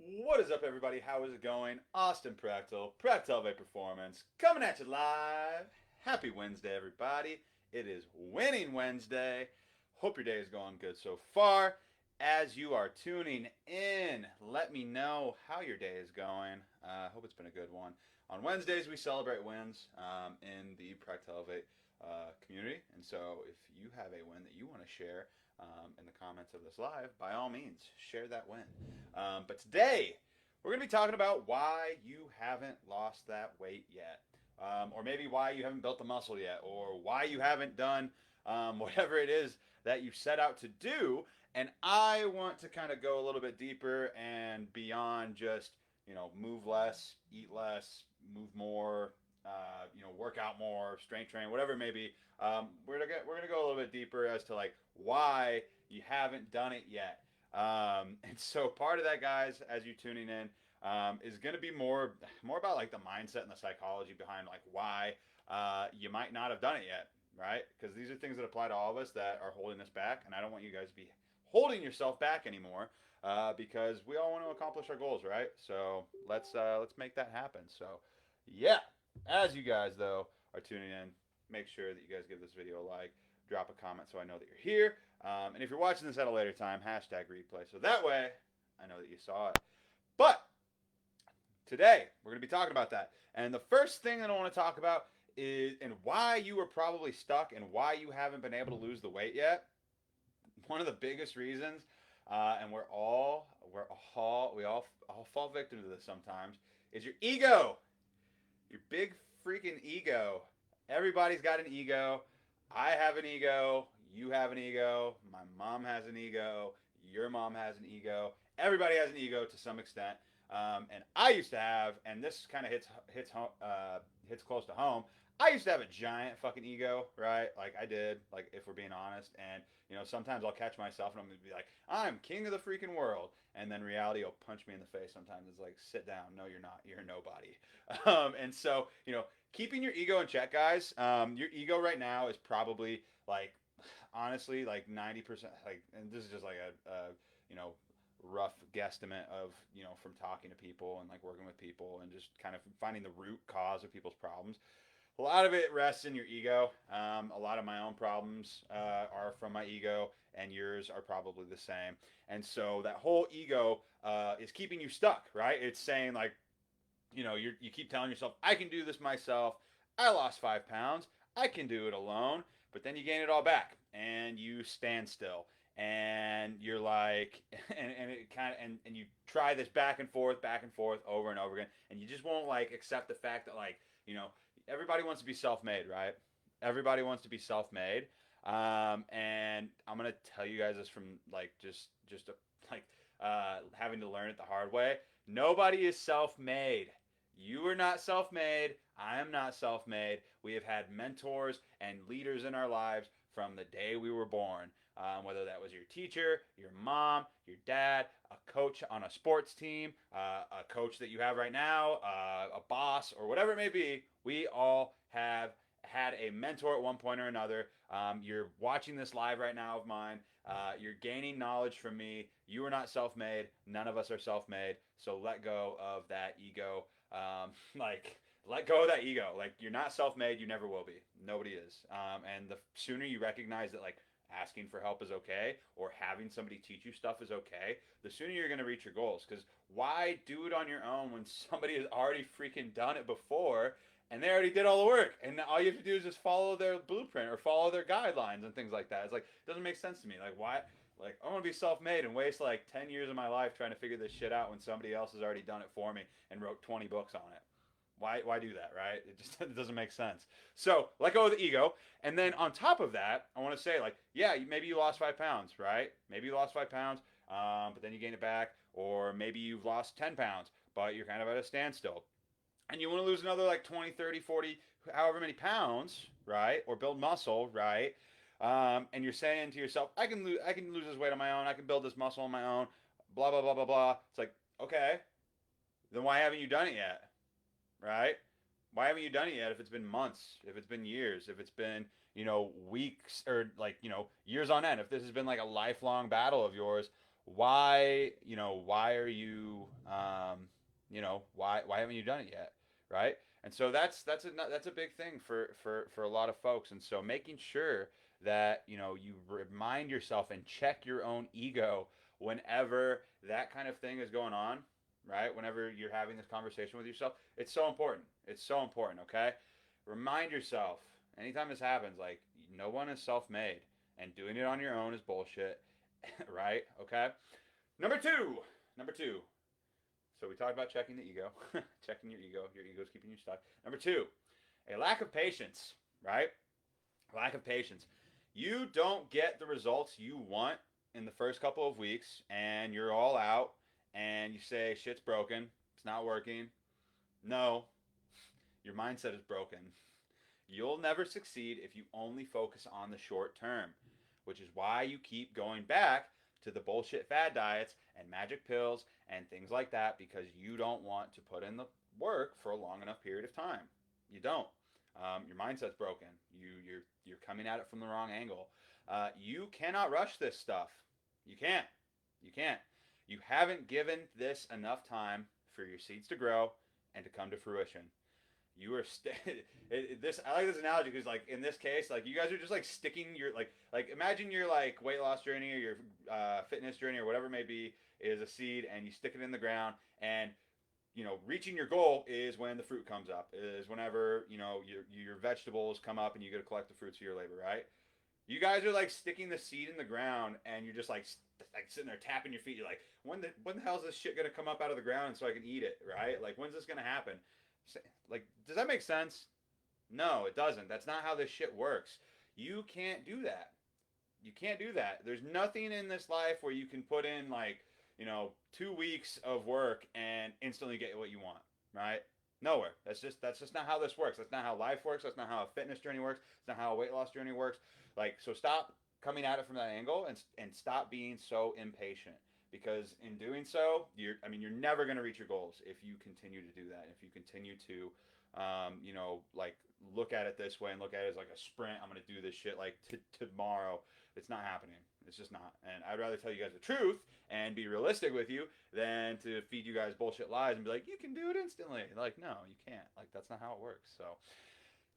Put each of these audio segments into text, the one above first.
What is up, everybody? How is it going? Austin prechtelevate Performance, coming at you live. Happy Wednesday, everybody. It is Winning Wednesday. Hope your day is going good so far. As you are tuning in, let me know how your day is going. Hope it's been a good one. On Wednesdays, we celebrate wins in the prechtelevate community. And so if you have a win that you want to share, in the comments of this live, by all means, share that win. But today, we're going to be talking about why you haven't lost that weight yet. Or maybe why you haven't built the muscle yet, or why you haven't done whatever it is that you set out to do. And I want to kind of go a little bit deeper and beyond just, move less, eat less, move more, work out more, strength train, whatever it may be. We're gonna go a little bit deeper as to like why you haven't done it yet. And so part of that, guys, as you're tuning in, is going to be more about like the mindset and the psychology behind like why you might not have done it yet, right? Because these are things that apply to all of us that are holding us back, and I don't want you guys to be holding yourself back anymore. Because we all want to accomplish our goals, right? So let's make that happen. So, yeah, as you guys though are tuning in, make sure that you guys give this video a like, drop a comment so I know that you're here. And if you're watching this at a later time, hashtag replay. So that way I know that you saw it. But today we're going to be talking about that. And the first thing that I want to talk about is and why you were probably stuck and why you haven't been able to lose the weight yet. One of the biggest reasons, and we all fall victim to this sometimes, is your ego. Your big freaking ego. Everybody's got an ego. I have an ego. You have an ego. My mom has an ego. Your mom has an ego. Everybody has an ego to some extent. And I used to have, and this kind of hits close to home. I used to have a giant fucking ego, right? Like I did, like if we're being honest. And sometimes I'll catch myself and I'm gonna be like, I'm king of the freaking world, and then reality will punch me in the face. Sometimes it's like, sit down. No, you're not. You're nobody. And so keeping your ego in check, guys. Your ego right now is probably like, honestly, like 90%. Like, and this is just like a rough guesstimate of from talking to people and like working with people and just kind of finding the root cause of people's problems. A lot of it rests in your ego. A lot of my own problems are from my ego, and yours are probably the same. And so that whole ego is keeping you stuck, right? It's saying like, you keep telling yourself, I can do this myself. I lost 5 pounds. I can do it alone. But then you gain it all back, and you stand still, and you're like, and it kind of, and you try this back and forth, over and over again, and you just won't like accept the fact that like, everybody wants to be self-made, right? Everybody wants to be self-made. And I'm gonna tell you guys this from like like having to learn it the hard way. Nobody is self-made. You are not self-made. I am not self-made. We have had mentors and leaders in our lives from the day we were born. Whether that was your teacher, your mom, your dad, a coach on a sports team, a coach that you have right now, a boss, or whatever it may be, we all have had a mentor at one point or another. You're watching this live right now of mine. You're gaining knowledge from me. You are not self-made. None of us are self-made. So let go of that ego. Let go of that ego. Like, you're not self-made. You never will be. Nobody is. And the sooner you recognize that, like, asking for help is okay, or having somebody teach you stuff is okay, the sooner you're going to reach your goals. Because why do it on your own when somebody has already freaking done it before, and they already did all the work, and all you have to do is just follow their blueprint or follow their guidelines and things like that? It's like, it doesn't make sense to me. Like, why? Like, I want to be self-made and waste like 10 years of my life trying to figure this shit out when somebody else has already done it for me and wrote 20 books on it. Why do that, right? It doesn't make sense. So let go of the ego. And then on top of that, I want to say, like, yeah, maybe you lost 5 pounds, right? Maybe you lost 5 pounds, but then you gained it back. Or maybe you've lost 10 pounds, but you're kind of at a standstill. And you want to lose another like 20, 30, 40, however many pounds, right? Or build muscle, right? And you're saying to yourself, I can lose this weight on my own. I can build this muscle on my own. Blah, blah, blah, blah, blah. It's like, okay, then why haven't you done it yet? Right? Why haven't you done it yet if it's been months, if it's been years, if it's been, weeks or like, years on end, if this has been like a lifelong battle of yours, why are you Why haven't you done it yet, right? And so that's a big thing for a lot of folks. And so making sure that you remind yourself and check your own ego whenever that kind of thing is going on, right? Whenever you're having this conversation with yourself, it's so important. It's so important. Okay, remind yourself anytime this happens, like no one is self-made, and doing it on your own is bullshit, right? Okay. Number two. Number two. So we talked about checking the ego, checking your ego. Your ego's keeping you stuck. Number two, a lack of patience, right? Lack of patience. You don't get the results you want in the first couple of weeks, and you're all out, and you say shit's broken, it's not working. No, your mindset is broken. You'll never succeed if you only focus on the short term, which is why you keep going back to the bullshit fad diets and magic pills and things like that, because you don't want to put in the work for a long enough period of time. You don't. Your mindset's broken. You're coming at it from the wrong angle. You cannot rush this stuff. You can't. You can't. You haven't given this enough time for your seeds to grow and to come to fruition. You are this. I like this analogy because, like, in this case, like, you guys are just like sticking your like imagine your like weight loss journey or your fitness journey or whatever it may be is a seed, and you stick it in the ground, and reaching your goal is when the fruit comes up, is whenever your vegetables come up and you get to collect the fruits of your labor, right? You guys are like sticking the seed in the ground, and you're just like sitting there tapping your feet. You're like, when the hell is this shit gonna come up out of the ground so I can eat it, right? Like, when's this gonna happen? Like, does that make sense? No, it doesn't. That's not how this shit works. You can't do that. You can't do that. There's nothing in this life where you can put in like 2 weeks of work and instantly get what you want, right? Nowhere. That's just not how this works. That's not how life works. That's not how a fitness journey works. It's not how a weight loss journey works. Like, so stop coming at it from that angle, and stop being so impatient, because in doing so, you're never going to reach your goals if you continue to do that. If you continue to like, look at it this way and look at it as like a sprint. I'm going to do this shit like tomorrow. It's not happening. It's just not. And I'd rather tell you guys the truth and be realistic with you than to feed you guys bullshit lies and be like, you can do it instantly. Like, no, you can't. Like, that's not how it works. So,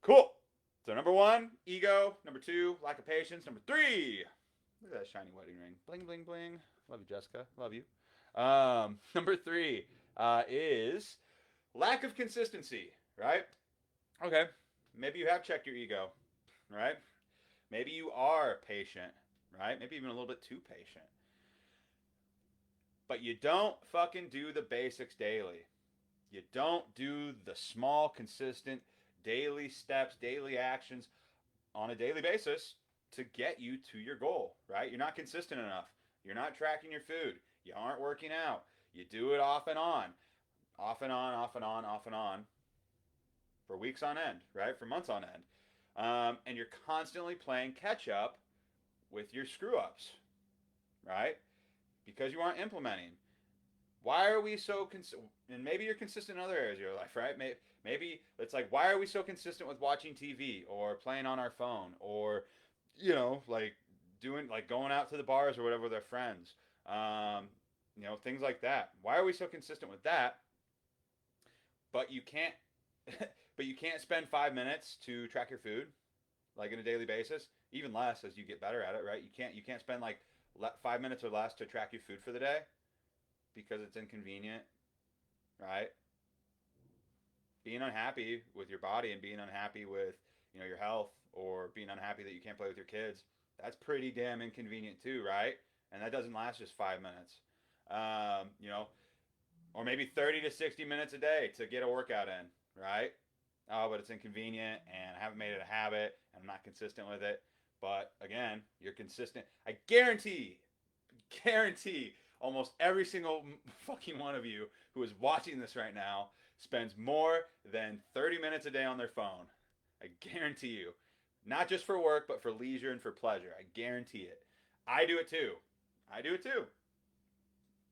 cool. So, number one, ego. Number two, lack of patience. Number three, look at that shiny wedding ring. Bling, bling, bling. Love you, Jessica. Love you. Number three is lack of consistency, right? Okay. Maybe you have checked your ego, right? Maybe you are patient, right? Maybe even a little bit too patient. But you don't fucking do the basics daily. You don't do the small, consistent, daily steps, daily actions on a daily basis to get you to your goal, right? You're not consistent enough. You're not tracking your food. You aren't working out. You do it off and on, off and on, off and on, off and on, for weeks on end, right? For months on end. And you're constantly playing catch up with your screw ups, right? Because you aren't implementing. Why are we so and maybe you're consistent in other areas of your life, right? Maybe it's like, why are we so consistent with watching TV or playing on our phone, or like doing, like, going out to the bars or whatever with our friends, things like that. Why are we so consistent with that? But you can't but you can't spend 5 minutes to track your food, like, on a daily basis, even less as you get better at it, right? You can't spend like 5 minutes or less to track your food for the day because it's inconvenient, right? Being unhappy with your body and being unhappy with your health, or being unhappy that you can't play with your kids, that's pretty damn inconvenient too, right? And that doesn't last just 5 minutes. Or maybe 30 to 60 minutes a day to get a workout in, right? Oh, but it's inconvenient, and I haven't made it a habit, and I'm not consistent with it. But again, you're consistent. I guarantee, almost every single fucking one of you who is watching this right now spends more than 30 minutes a day on their phone. I guarantee you. Not just for work, but for leisure and for pleasure. I guarantee it. I do it too.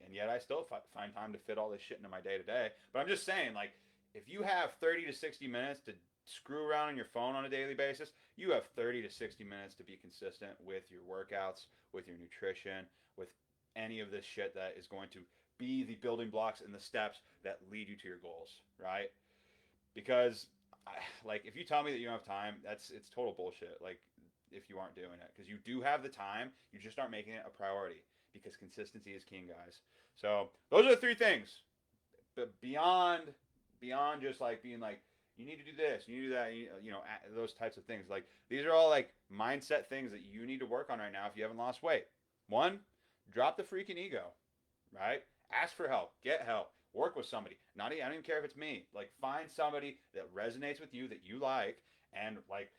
And yet I still find time to fit all this shit into my day to day. But I'm just saying, like, if you have 30 to 60 minutes to screw around on your phone on a daily basis, you have 30 to 60 minutes to be consistent with your workouts, with your nutrition, with any of this shit that is going to be the building blocks and the steps that lead you to your goals, right? Because like if you tell me that you don't have time, it's total bullshit. Like if you aren't doing it, because you do have the time, you just aren't making it a priority. Because consistency is king, guys. So those are the three things. But beyond just like being like you need to do this, you need to do that, you know, those types of things. Like these are all like mindset things that you need to work on right now if you haven't lost weight. One, drop the freaking ego, right? Ask for help, get help, work with somebody. Not I don't even care if it's me. Like find somebody that resonates with you that you like, and like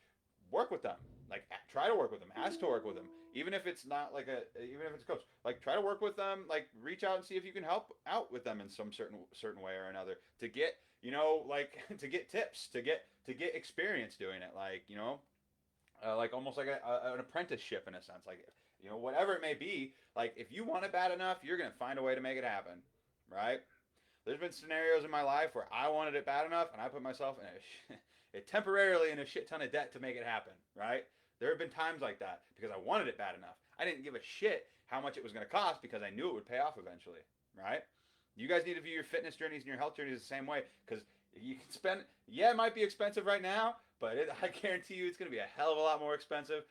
work with them. Like try to work with them, ask to work with them, even if it's not like even if it's a coach. Like try to work with them. Like reach out and see if you can help out with them in some certain way or another to get, you know, like to get tips, to get experience doing it. Like, you know, like almost like an apprenticeship in a sense. Like, you know, whatever it may be. Like if you want it bad enough, you're gonna find a way to make it happen, right? There's been scenarios in my life where I wanted it bad enough and I put myself in temporarily in a shit ton of debt to make it happen, right? There have been times like that because I wanted it bad enough. I didn't give a shit how much it was going to cost because I knew it would pay off eventually, right? You guys need to view your fitness journeys and your health journeys the same way because you can spend, yeah, it might be expensive right now, but I guarantee you it's going to be a hell of a lot more expensive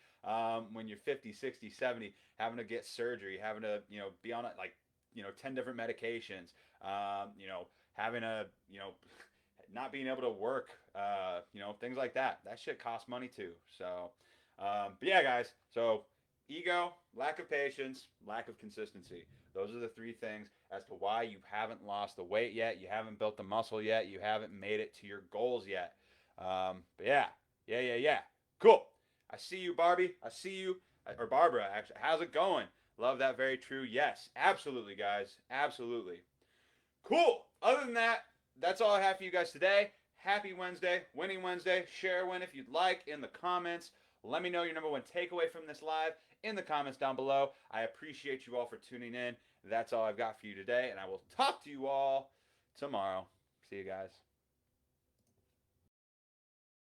when you're 50, 60, 70, having to get surgery, having to, you know, be on it like, you know, 10 different medications, you know, having a, you know, not being able to work, you know, things like that. That shit costs money too. So, but yeah, guys. So ego, lack of patience, lack of consistency. Those are the three things as to why you haven't lost the weight yet. You haven't built the muscle yet. You haven't made it to your goals yet. But yeah. Cool. I see you, Barbie. I see you, or Barbara, actually. How's it going? Love that. Very true. Yes, absolutely, guys. Absolutely. Cool. Other than that, that's all I have for you guys today. Happy Wednesday, Winning Wednesday. Share a win if you'd like in the comments. Let me know your number one takeaway from this live in the comments down below. I appreciate you all for tuning in. That's all I've got for you today, and I will talk to you all tomorrow. See you guys.